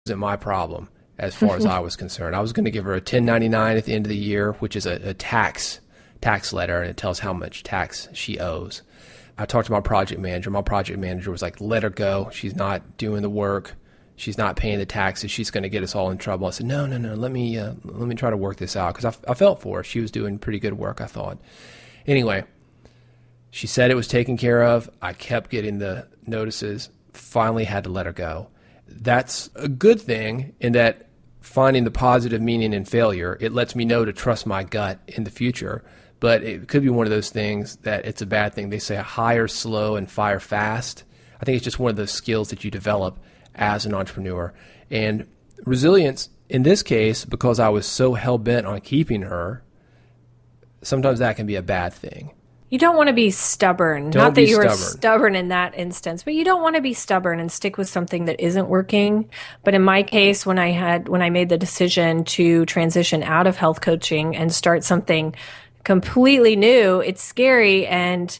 wasn't my problem as far as I was concerned. I was going to give her a 1099 at the end of the year, which is a tax letter, and it tells how much tax she owes. I talked to my project manager. My project manager was like, let her go. She's not doing the work. She's not paying the taxes. She's going to get us all in trouble. I said, no. Let me try to work this out, because I felt for her. She was doing pretty good work, I thought. Anyway, she said it was taken care of. I kept getting the notices. Finally had to let her go. That's a good thing in that finding the positive meaning in failure, it lets me know to trust my gut in the future. But it could be one of those things that it's a bad thing. They say hire slow and fire fast. I think it's just one of those skills that you develop as an entrepreneur. And resilience, in this case, because I was so hell-bent on keeping her, sometimes that can be a bad thing. You don't want to be stubborn. Not that you were stubborn in that instance, but you don't want to be stubborn and stick with something that isn't working. But in my case, when I made the decision to transition out of health coaching and start something completely new, it's scary, and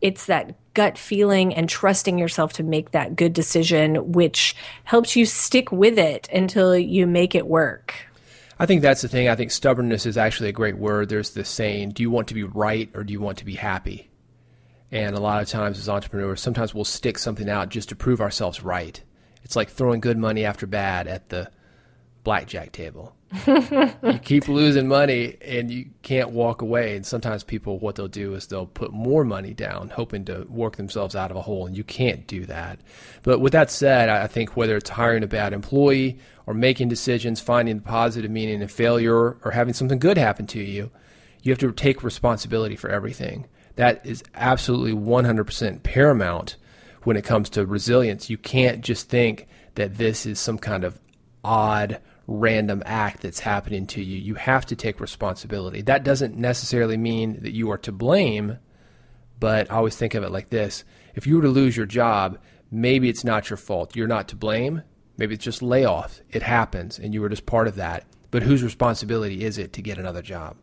it's that gut feeling and trusting yourself to make that good decision, which helps you stick with it until you make it work. I think that's the thing. I think stubbornness is actually a great word. There's this saying, do you want to be right or do you want to be happy? And a lot of times as entrepreneurs, sometimes we'll stick something out just to prove ourselves right. It's like throwing good money after bad at the blackjack table. You keep losing money and you can't walk away. And sometimes people, what they'll do is they'll put more money down, hoping to work themselves out of a hole. And you can't do that. But with that said, I think whether it's hiring a bad employee or making decisions, finding the positive meaning in failure, or having something good happen to you, you have to take responsibility for everything. That is absolutely 100% paramount when it comes to resilience. You can't just think that this is some kind of odd, random act that's happening to you. You have to take responsibility. That doesn't necessarily mean that you are to blame, but I always think of it like this. If you were to lose your job, maybe it's not your fault. You're not to blame. Maybe it's just layoff. It happens, and you were just part of that. But whose responsibility is it to get another job?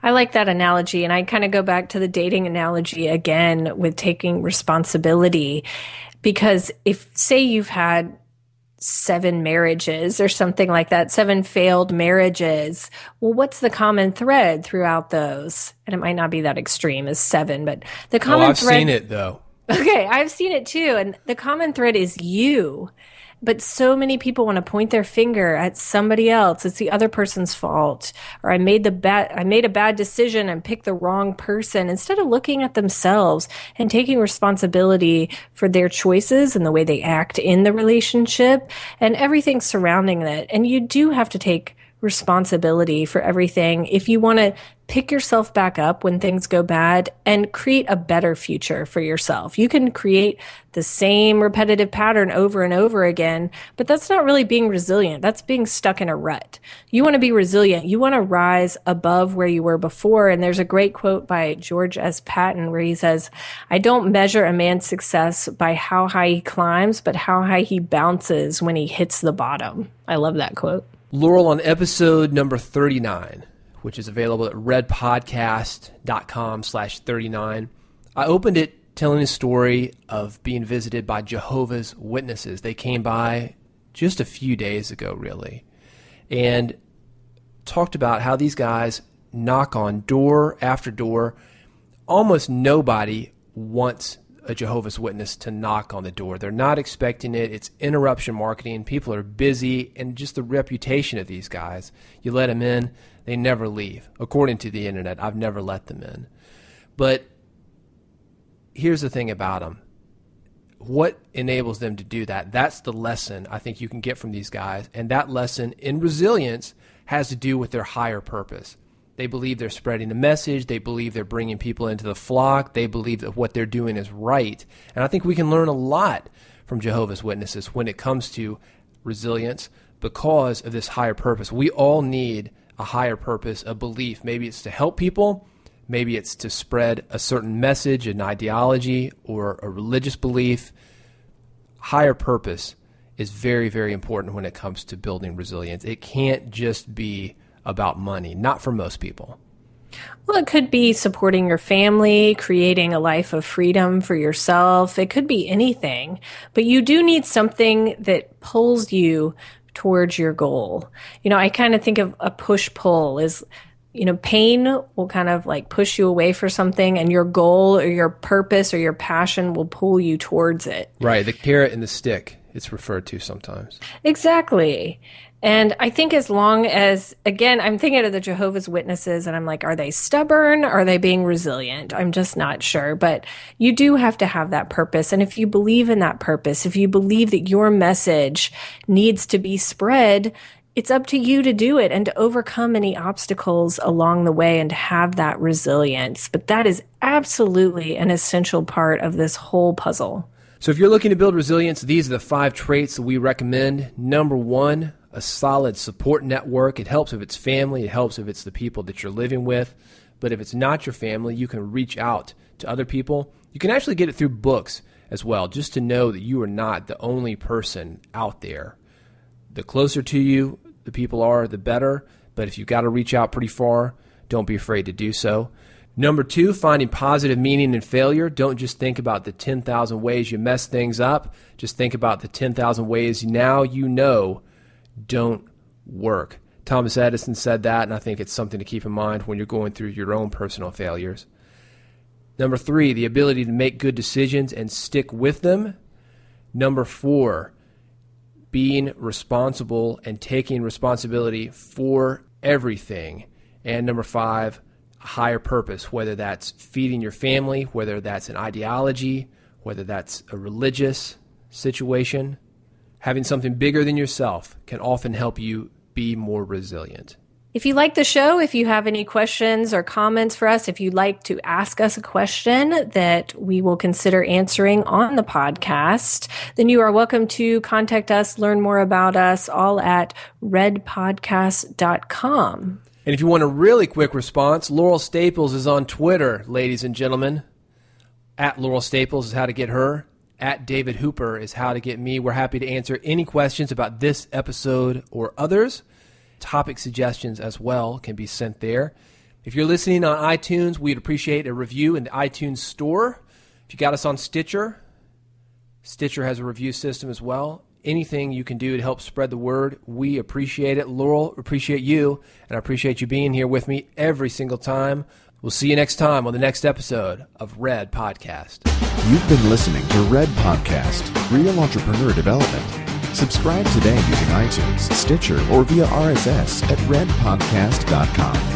I like that analogy, and I kind of go back to the dating analogy again with taking responsibility, because if, say, you've had 7 marriages or something like that, 7 failed marriages, well, what's the common thread throughout those? And it might not be that extreme as 7, but the common thread... I've seen it, though. Okay, I've seen it too, and the common thread is you. But so many people want to point their finger at somebody else. It's the other person's fault. Or I made a bad decision and picked the wrong person, instead of looking at themselves and taking responsibility for their choices and the way they act in the relationship and everything surrounding it. And you do have to take responsibility for everything if you want to pick yourself back up when things go bad and create a better future for yourself. You can create the same repetitive pattern over and over again, but that's not really being resilient. That's being stuck in a rut. You want to be resilient. You want to rise above where you were before. And there's a great quote by George S. Patton where he says, "I don't measure a man's success by how high he climbs, but how high he bounces when he hits the bottom." I love that quote. Laurel, on episode number 39, which is available at redpodcast.com/39, I opened it telling a story of being visited by Jehovah's Witnesses. They came by just a few days ago, really, and talked about how these guys knock on door after door. Almost nobody wants a Jehovah's Witness to knock on the door. They're not expecting it. It's interruption marketing. People are busy, and just the reputation of these guys. You let them in, they never leave. According to the internet, I've never let them in. But here's the thing about them. What enables them to do that? That's the lesson I think you can get from these guys. And that lesson in resilience has to do with their higher purpose. They believe they're spreading a message. They believe they're bringing people into the flock. They believe that what they're doing is right. And I think we can learn a lot from Jehovah's Witnesses when it comes to resilience because of this higher purpose. We all need a higher purpose, a belief. Maybe it's to help people. Maybe it's to spread a certain message, an ideology, or a religious belief. Higher purpose is very, very important when it comes to building resilience. It can't just be about money, not for most people. Well, it could be supporting your family, creating a life of freedom for yourself. It could be anything, but you do need something that pulls you towards your goal. I kind of think of a push-pull is, pain will kind of like push you away for something, and your goal or your purpose or your passion will pull you towards it. Right. The carrot and the stick, it's referred to sometimes. Exactly. And I think as long as, again, I'm thinking of the Jehovah's Witnesses and I'm like, are they stubborn? Are they being resilient? I'm just not sure. But you do have to have that purpose. And if you believe in that purpose, if you believe that your message needs to be spread, it's up to you to do it and to overcome any obstacles along the way and to have that resilience. But that is absolutely an essential part of this whole puzzle. So if you're looking to build resilience, these are the 5 traits that we recommend. Number 1, a solid support network. It helps if it's family. It helps if it's the people that you're living with. But if it's not your family, you can reach out to other people. You can actually get it through books as well, just to know that you are not the only person out there. The closer to you the people are, the better. But if you've got to reach out pretty far, don't be afraid to do so. Number 2, finding positive meaning in failure. Don't just think about the 10,000 ways you mess things up. Just think about the 10,000 ways now you know don't work. Thomas Edison said that, and I think it's something to keep in mind when you're going through your own personal failures. Number 3, the ability to make good decisions and stick with them. Number 4, being responsible and taking responsibility for everything. And number 5, a higher purpose, whether that's feeding your family, whether that's an ideology, whether that's a religious situation. Having something bigger than yourself can often help you be more resilient. If you like the show, if you have any questions or comments for us, if you'd like to ask us a question that we will consider answering on the podcast, then you are welcome to contact us, learn more about us, all at redpodcast.com. And if you want a really quick response, Laurel Staples is on Twitter, ladies and gentlemen. At Laurel Staples is how to get her. At David Hooper is how to get me. We're happy to answer any questions about this episode or others. Topic suggestions as well can be sent there. If you're listening on iTunes, we'd appreciate a review in the iTunes store. If you got us on Stitcher, Stitcher has a review system as well. Anything you can do to help spread the word, we appreciate it. Laurel, appreciate you, and I appreciate you being here with me every single time. We'll see you next time on the next episode of Red Podcast. You've been listening to Red Podcast, Real Entrepreneur Development. Subscribe today using iTunes, Stitcher, or via RSS at redpodcast.com.